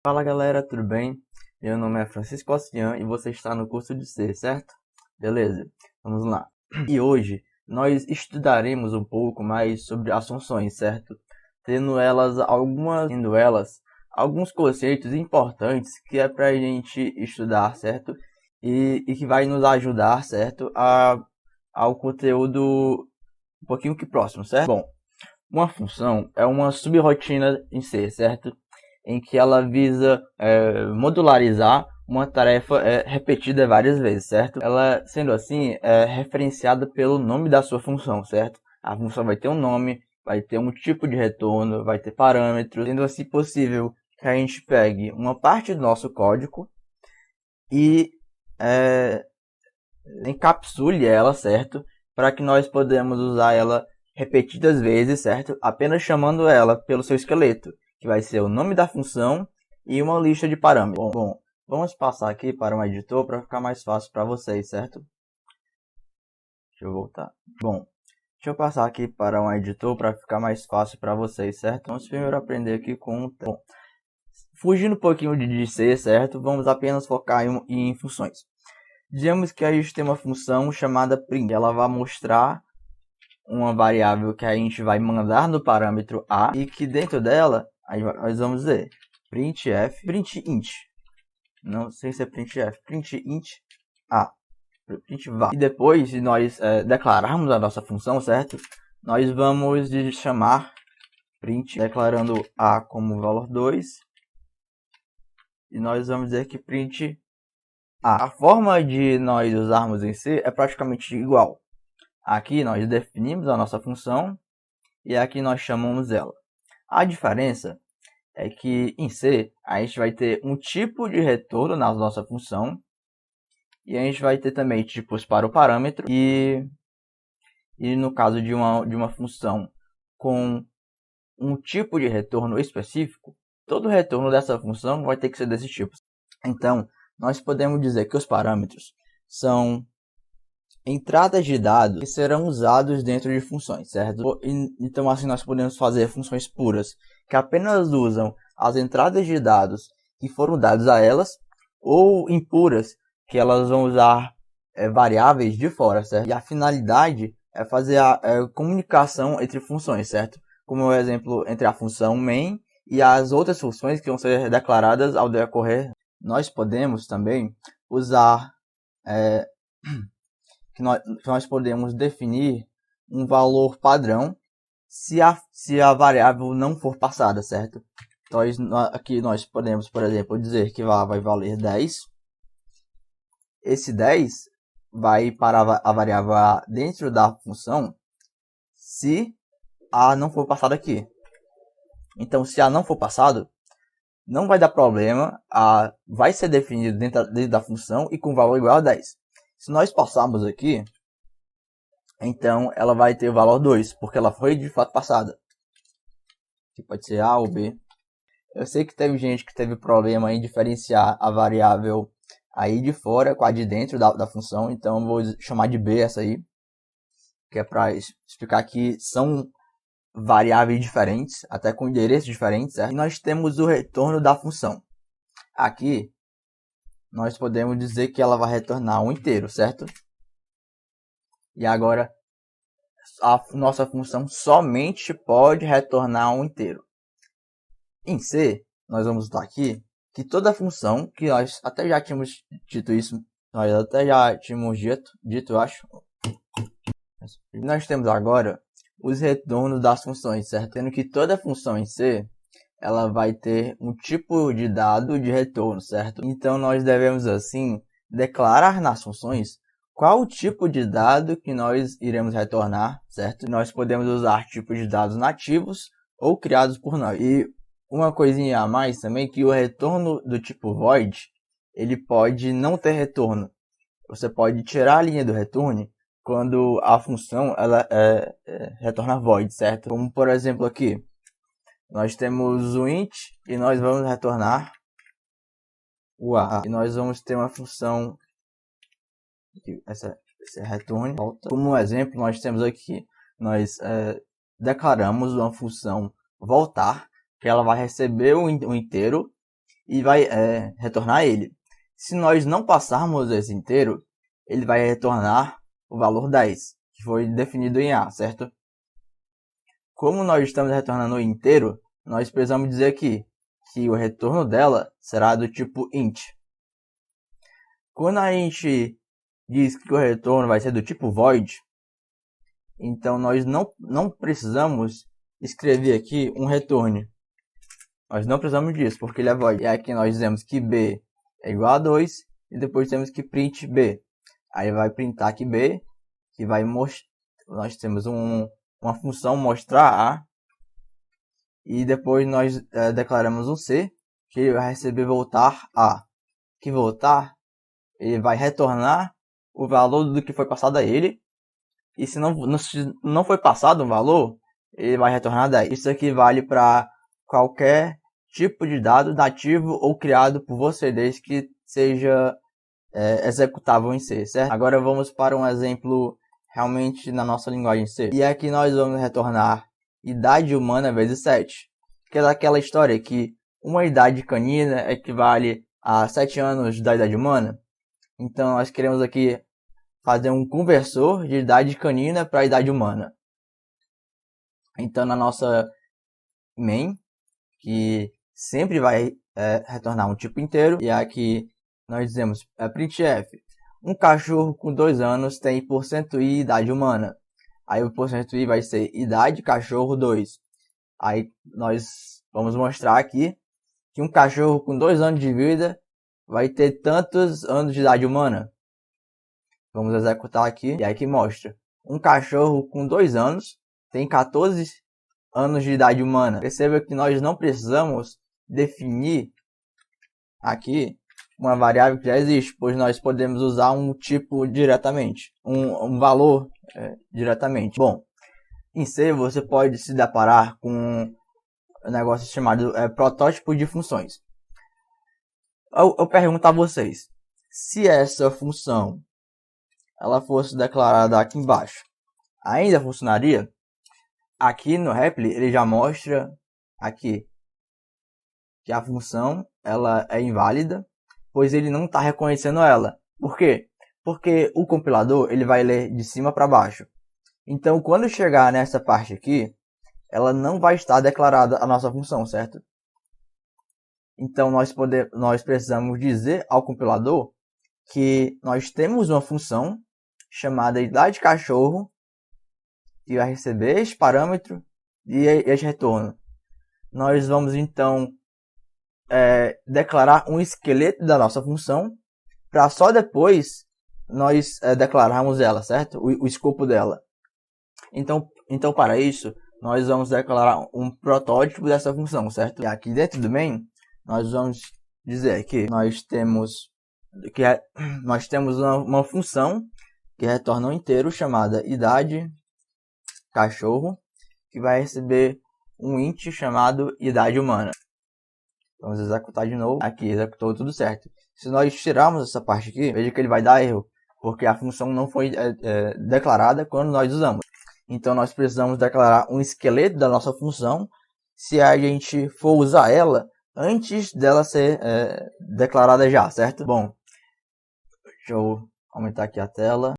Fala galera, tudo bem? Meu nome é Francisco Ossian e você está no curso de C, certo? Beleza, vamos lá. E hoje nós estudaremos um pouco mais sobre as funções, certo? Tendo elas alguns conceitos importantes que é pra gente estudar, certo? E que vai nos ajudar, certo? Ao conteúdo um pouquinho que próximo, certo? Bom, uma função é uma subrrotina em C, certo? Em que ela visa modularizar uma tarefa repetida várias vezes, certo? Ela, sendo assim, é referenciada pelo nome da sua função, certo? A função vai ter um nome, vai ter um tipo de retorno, vai ter parâmetros, sendo assim possível que a gente pegue uma parte do nosso código e encapsule ela, certo? Para que nós podemos usar ela repetidas vezes, certo? Apenas chamando ela pelo seu esqueleto, que vai ser o nome da função e uma lista de parâmetros. Bom, vamos passar aqui para um editor para ficar mais fácil para vocês, certo? Deixa eu voltar. Bom, deixa eu passar aqui para um editor para ficar mais fácil para vocês, certo? Vamos primeiro aprender aqui com... Bom, fugindo um pouquinho de C, certo? Vamos apenas focar em funções. Digamos que a gente tem uma função chamada print. Ela vai mostrar uma variável que a gente vai mandar no parâmetro A e que dentro dela nós vamos dizer printf, printint. Não sei se é printf, printint A, print var. E depois de nós declararmos a nossa função, certo? Nós vamos chamar print declarando A como valor 2 e nós vamos dizer que print A forma de nós usarmos em C é praticamente igual. Aqui nós definimos a nossa função e aqui nós chamamos ela. A diferença é que em C a gente vai ter um tipo de retorno na nossa função e a gente vai ter também tipos para o parâmetro e no caso de uma função com um tipo de retorno específico, todo retorno dessa função vai ter que ser desse tipo. Então, nós podemos dizer que os parâmetros são entradas de dados que serão usados dentro de funções, certo? Então, assim, nós podemos fazer funções puras que apenas usam as entradas de dados que foram dados a elas, ou impuras que elas vão usar variáveis de fora, certo? E a finalidade é fazer a comunicação entre funções, certo? Como o exemplo entre a função main e as outras funções que vão ser declaradas ao decorrer. Nós podemos também usar que nós podemos definir um valor padrão se a variável não for passada, certo? Então aqui nós podemos, por exemplo, dizer que vai valer 10. Esse 10 vai para a variável A dentro da função se A não for passado aqui. Então, se A não for passado, não vai dar problema, A vai ser definido dentro da função e com valor igual a 10. Se nós passarmos aqui, então ela vai ter o valor 2, porque ela foi de fato passada. Que pode ser A ou B. Eu sei que teve gente que teve problema em diferenciar a variável aí de fora com a de dentro da função, então eu vou chamar de B essa aí, que é para explicar que são variáveis diferentes, até com endereços diferentes, certo? E nós temos o retorno da função. Aqui, nós podemos dizer que ela vai retornar um inteiro, certo? E agora, a nossa função somente pode retornar um inteiro. Em C, nós vamos usar aqui que toda função, que nós até já tínhamos dito isso, nós até já tínhamos dito, eu acho. Nós temos agora os retornos das funções, certo? Tendo que toda função em C, ela vai ter um tipo de dado de retorno, certo? Então, nós devemos, assim, declarar nas funções qual o tipo de dado que nós iremos retornar, certo? Nós podemos usar tipos de dados nativos ou criados por nós. E uma coisinha a mais também, que o retorno do tipo void, ele pode não ter retorno. Você pode tirar a linha do return quando a função ela retorna void, certo? Como por exemplo aqui, nós temos o int e nós vamos retornar o a. E nós vamos ter uma função, esse return. Como exemplo, nós temos aqui, nós declaramos uma função voltar, que ela vai receber o inteiro e vai retornar ele. Se nós não passarmos esse inteiro, ele vai retornar o valor 10, que foi definido em A, certo? Como nós estamos retornando o inteiro, nós precisamos dizer aqui que o retorno dela será do tipo int. Quando a gente diz que o retorno vai ser do tipo void, então nós não precisamos escrever aqui um return. Nós não precisamos disso, porque ele é void. E aqui nós dizemos que b é igual a 2, e depois temos que print b. Aí vai printar aqui b, que vai mostrar, nós temos uma função mostrar a, e depois nós declaramos um c, que vai receber voltar a. Que voltar, ele vai retornar o valor do que foi passado a ele, e se não foi passado um valor, ele vai retornar 10. Isso aqui vale para qualquer tipo de dado nativo ou criado por você, desde que seja executável em C, certo? Agora vamos para um exemplo realmente na nossa linguagem C. E aqui nós vamos retornar idade humana vezes 7. Que é daquela história que uma idade canina equivale a 7 anos da idade humana. Então nós queremos aqui fazer um conversor de idade canina para a idade humana. Então na nossa main, que sempre vai retornar um tipo inteiro, e aqui nós dizemos printf, um cachorro com 2 anos tem %i idade humana. Aí o %i vai ser idade cachorro 2. Aí nós vamos mostrar aqui que um cachorro com 2 anos de vida vai ter tantos anos de idade humana. Vamos executar aqui, e aqui mostra. Um cachorro com 2 anos tem 14 anos de idade humana. Perceba que nós não precisamos definir aqui uma variável que já existe, pois nós podemos usar um tipo diretamente, um valor diretamente. Bom, em C você pode se deparar com um negócio chamado protótipo de funções. Eu pergunto a vocês, se essa função ela fosse declarada aqui embaixo, ainda funcionaria? Aqui no Repli ele já mostra aqui que a função ela é inválida, pois ele não está reconhecendo ela. Por quê? Porque o compilador ele vai ler de cima para baixo. Então quando chegar nessa parte aqui, ela não vai estar declarada a nossa função, certo? Então nós precisamos dizer ao compilador que nós temos uma função chamada idade cachorro, que vai receber este parâmetro e este retorno. Nós vamos então declarar um esqueleto da nossa função, para só depois nós declararmos ela, certo? O escopo dela. Então para isso, nós vamos declarar um protótipo dessa função, certo? E aqui dentro do main, nós vamos dizer que nós temos uma função que retorna um inteiro chamada idade cachorro, que vai receber um int chamado idade humana. Vamos executar de novo. Aqui, executou tudo certo. Se nós tirarmos essa parte aqui, veja que ele vai dar erro, porque a função não foi declarada quando nós usamos. Então nós precisamos declarar um esqueleto da nossa função se a gente for usar ela antes dela ser declarada já, certo? Bom, deixa eu aumentar aqui a tela.